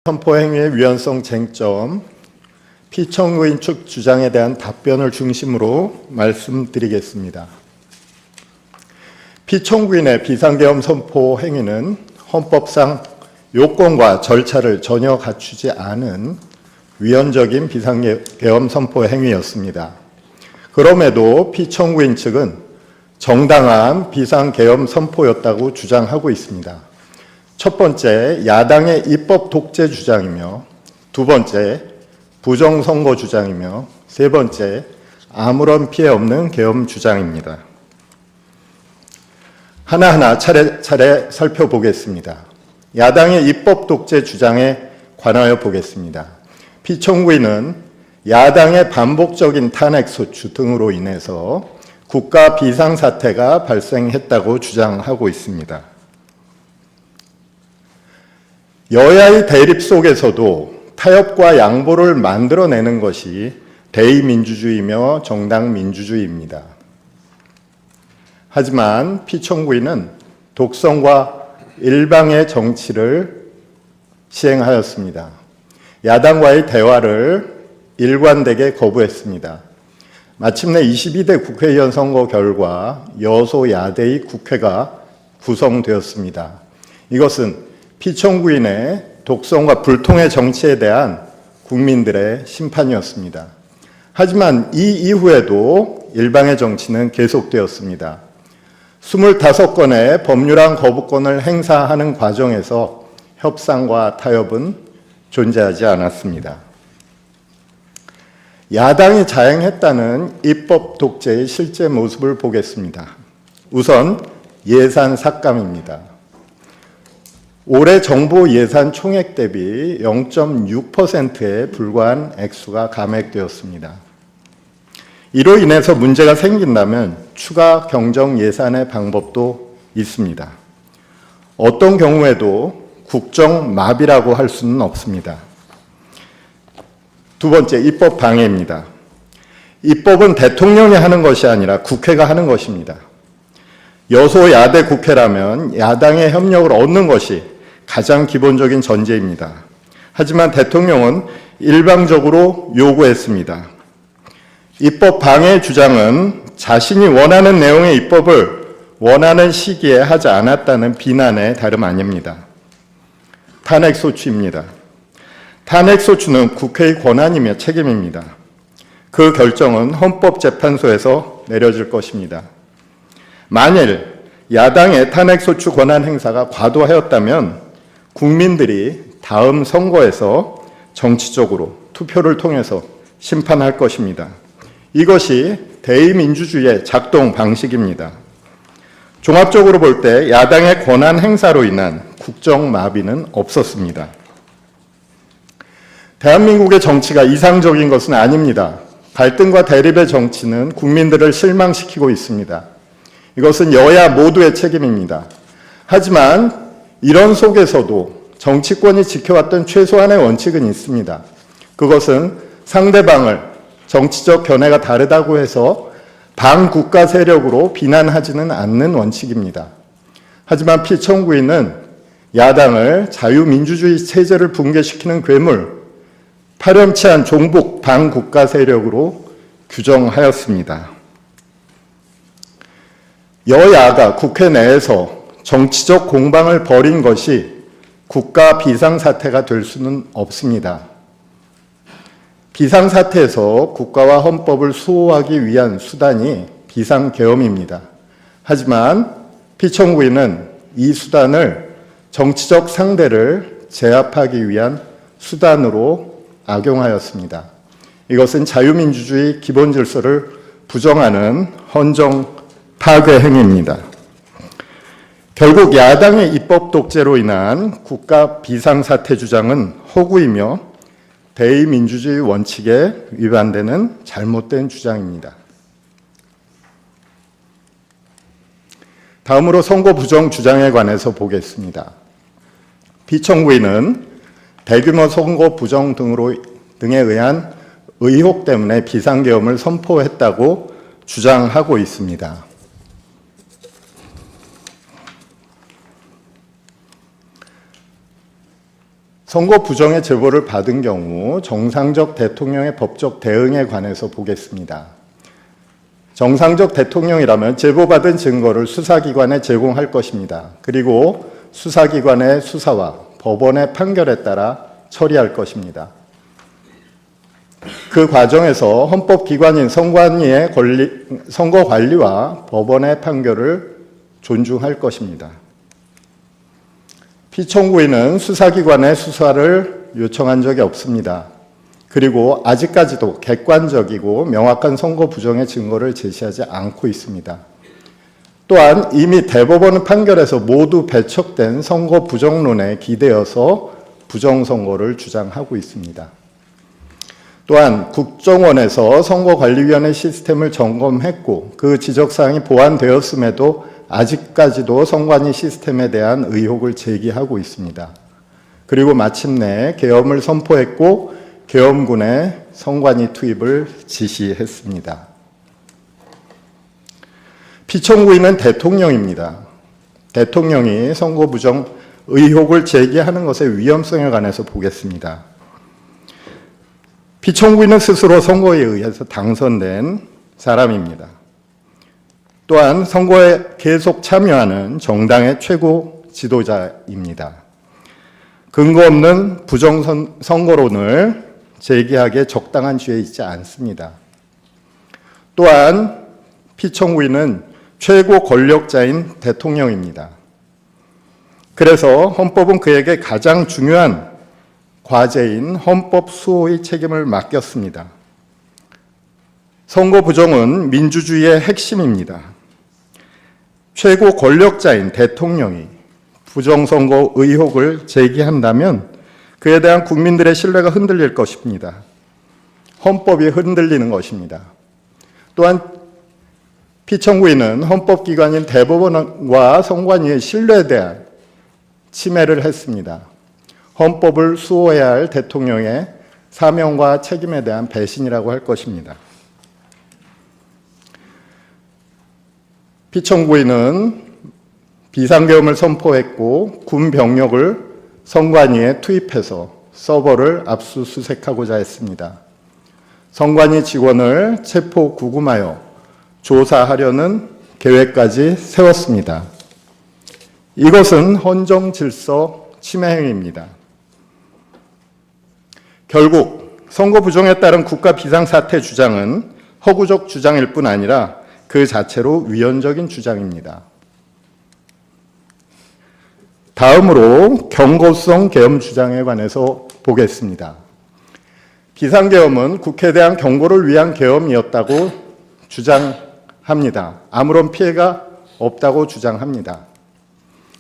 선포 행위의 위헌성 쟁점, 피청구인 측 주장에 대한 답변을 중심으로 말씀드리겠습니다. 피청구인의 비상계엄 선포 행위는 헌법상 요건과 절차를 전혀 갖추지 않은 위헌적인 비상계엄 선포 행위였습니다. 그럼에도 피청구인 측은 정당한 비상계엄 선포였다고 주장하고 있습니다. 첫 번째, 야당의 입법 독재 주장이며, 두 번째, 부정선거 주장이며, 세 번째, 아무런 피해 없는 계엄 주장입니다. 하나하나 차례차례 살펴보겠습니다. 야당의 입법 독재 주장에 관하여 보겠습니다. 피청구인은 야당의 반복적인 탄핵소추 등으로 인해서 국가 비상사태가 발생했다고 주장하고 있습니다. 여야의 대립 속에서도 타협과 양보를 만들어내는 것이 대의민주주의며 정당민주주의입니다. 하지만 피청구인은 독선과 일방의 정치를 시행하였습니다. 야당과의 대화를 일관되게 거부했습니다. 마침내 22대 국회의원 선거 결과 여소야대의 국회가 구성되었습니다. 이것은 피청구인의 독선과 불통의 정치에 대한 국민들의 심판이었습니다. 하지만 이 이후에도 일방의 정치는 계속되었습니다. 25건의 법률안 거부권을 행사하는 과정에서 협상과 타협은 존재하지 않았습니다. 야당이 자행했다는 입법 독재의 실제 모습을 보겠습니다. 우선 예산 삭감입니다. 올해 정부 예산 총액 대비 0.6%에 불과한 액수가 감액되었습니다. 이로 인해서 문제가 생긴다면 추가 경정 예산의 방법도 있습니다. 어떤 경우에도 국정 마비라고 할 수는 없습니다. 두 번째, 입법 방해입니다. 입법은 대통령이 하는 것이 아니라 국회가 하는 것입니다. 여소야대 국회라면 야당의 협력을 얻는 것이 가장 기본적인 전제입니다. 하지만 대통령은 일방적으로 요구했습니다. 입법 방해 주장은 자신이 원하는 내용의 입법을 원하는 시기에 하지 않았다는 비난에 다름 아닙니다. 탄핵소추입니다. 탄핵소추는 국회의 권한이며 책임입니다. 그 결정은 헌법재판소에서 내려질 것입니다. 만일 야당의 탄핵소추 권한 행사가 과도하였다면 국민들이 다음 선거에서 정치적으로 투표를 통해서 심판할 것입니다. 이것이 대의민주주의의 작동 방식입니다. 종합적으로 볼 때 야당의 권한 행사로 인한 국정 마비는 없었습니다. 대한민국의 정치가 이상적인 것은 아닙니다. 갈등과 대립의 정치는 국민들을 실망시키고 있습니다. 이것은 여야 모두의 책임입니다. 하지만 이런 속에서도 정치권이 지켜왔던 최소한의 원칙은 있습니다. 그것은 상대방을 정치적 견해가 다르다고 해서 반국가 세력으로 비난하지는 않는 원칙입니다. 하지만 피청구인은 야당을 자유민주주의 체제를 붕괴시키는 괴물, 파렴치한 종북 반국가 세력으로 규정하였습니다. 여야가 국회 내에서 정치적 공방을 벌인 것이 국가 비상사태가 될 수는 없습니다. 비상사태에서 국가와 헌법을 수호하기 위한 수단이 비상계엄입니다. 하지만 피청구인은 이 수단을 정치적 상대를 제압하기 위한 수단으로 악용하였습니다. 이것은 자유민주주의 기본질서를 부정하는 헌정 파괴 행위입니다. 결국 야당의 입법 독재로 인한 국가 비상사태 주장은 허구이며 대의민주주의 원칙에 위반되는 잘못된 주장입니다. 다음으로 선거 부정 주장에 관해서 보겠습니다. 피청구인은 대규모 선거 부정 등에 의한 의혹 때문에 비상계엄을 선포했다고 주장하고 있습니다. 선거 부정의 제보를 받은 경우 정상적 대통령의 법적 대응에 관해서 보겠습니다. 정상적 대통령이라면 제보받은 증거를 수사기관에 제공할 것입니다. 그리고 수사기관의 수사와 법원의 판결에 따라 처리할 것입니다. 그 과정에서 헌법기관인 선관위의 선거관리와 법원의 판결을 존중할 것입니다. 피청구인은 수사기관의 수사를 요청한 적이 없습니다. 그리고 아직까지도 객관적이고 명확한 선거 부정의 증거를 제시하지 않고 있습니다. 또한 이미 대법원 판결에서 모두 배척된 선거 부정론에 기대어서 부정선거를 주장하고 있습니다. 또한 국정원에서 선거관리위원회 시스템을 점검했고 그 지적사항이 보완되었음에도 아직까지도 선관위 시스템에 대한 의혹을 제기하고 있습니다. 그리고 마침내 계엄을 선포했고 계엄군의 선관위 투입을 지시했습니다. 피청구인은 대통령입니다. 대통령이 선거 부정 의혹을 제기하는 것의 위험성에 관해서 보겠습니다. 피청구인은 스스로 선거에 의해서 당선된 사람입니다. 또한 선거에 계속 참여하는 정당의 최고 지도자입니다. 근거 없는 부정선거론을 제기하기에 적당한 지위에 있지 않습니다. 또한 피청구인은 최고 권력자인 대통령입니다. 그래서 헌법은 그에게 가장 중요한 과제인 헌법 수호의 책임을 맡겼습니다. 선거 부정은 민주주의의 핵심입니다. 최고 권력자인 대통령이 부정선거 의혹을 제기한다면 그에 대한 국민들의 신뢰가 흔들릴 것입니다. 헌법이 흔들리는 것입니다. 또한 피청구인은 헌법기관인 대법원과 선관위의 신뢰에 대한 침해를 했습니다. 헌법을 수호해야 할 대통령의 사명과 책임에 대한 배신이라고 할 것입니다. 피청구인은 비상계엄을 선포했고 군 병력을 선관위에 투입해서 서버를 압수수색하고자 했습니다. 선관위 직원을 체포 구금하여 조사하려는 계획까지 세웠습니다. 이것은 헌정 질서 침해 행위입니다. 결국 선거 부정에 따른 국가 비상사태 주장은 허구적 주장일 뿐 아니라 그 자체로 위헌적인 주장입니다. 다음으로 경고성 계엄 주장에 관해서 보겠습니다. 비상계엄은 국회에 대한 경고를 위한 계엄이었다고 주장합니다. 아무런 피해가 없다고 주장합니다.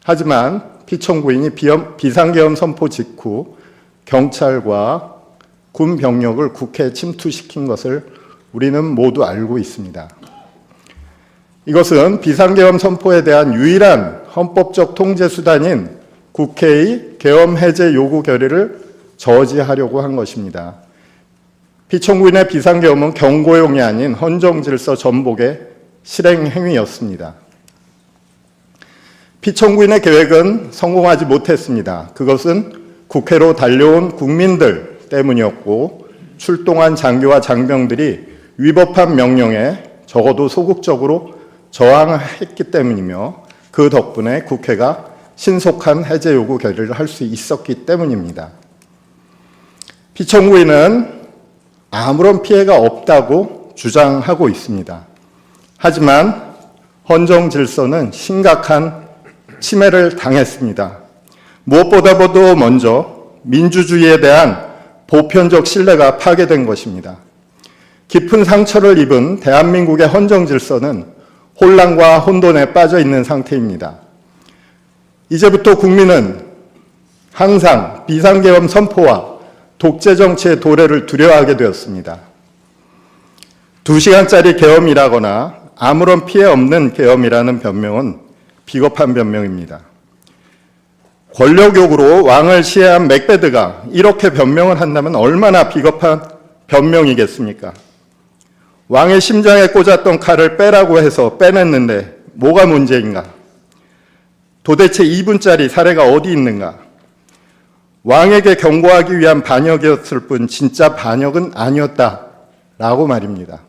하지만 피청구인이 비상계엄 선포 직후 경찰과 군 병력을 국회에 침투시킨 것을 우리는 모두 알고 있습니다. 이것은 비상계엄 선포에 대한 유일한 헌법적 통제 수단인 국회의 계엄 해제 요구 결의를 저지하려고 한 것입니다. 피청구인의 비상계엄은 경고용이 아닌 헌정질서 전복의 실행 행위였습니다. 피청구인의 계획은 성공하지 못했습니다. 그것은 국회로 달려온 국민들 때문이었고 출동한 장교와 장병들이 위법한 명령에 적어도 소극적으로 저항했기 때문이며 그 덕분에 국회가 신속한 해제 요구 결의를 할 수 있었기 때문입니다. 피청구인은 아무런 피해가 없다고 주장하고 있습니다. 하지만 헌정 질서는 심각한 침해를 당했습니다. 무엇보다도 먼저 민주주의에 대한 보편적 신뢰가 파괴된 것입니다. 깊은 상처를 입은 대한민국의 헌정 질서는 혼란과 혼돈에 빠져 있는 상태입니다. 이제부터 국민은 항상 비상계엄 선포와 독재 정치의 도래를 두려워하게 되었습니다. 2시간짜리 계엄이라거나 아무런 피해 없는 계엄이라는 변명은 비겁한 변명입니다. 권력욕으로 왕을 시해한 맥베드가 이렇게 변명을 한다면 얼마나 비겁한 변명이겠습니까? 왕의 심장에 꽂았던 칼을 빼라고 해서 빼냈는데 뭐가 문제인가? 도대체 2분짜리 사례가 어디 있는가? 왕에게 경고하기 위한 반역이었을 뿐 진짜 반역은 아니었다라고 말입니다.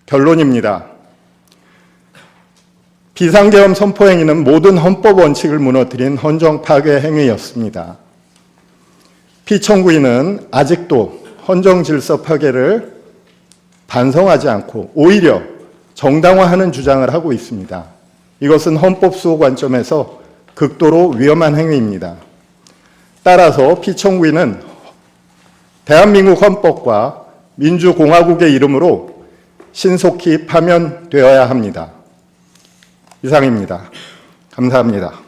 결론입니다. 비상계엄 선포 행위는 모든 헌법 원칙을 무너뜨린 헌정 파괴 행위였습니다. 피청구인은 아직도 헌정 질서 파괴를 반성하지 않고 오히려 정당화하는 주장을 하고 있습니다. 이것은 헌법 수호 관점에서 극도로 위험한 행위입니다. 따라서 피청구인은 대한민국 헌법과 민주공화국의 이름으로 신속히 파면되어야 합니다. 이상입니다. 감사합니다.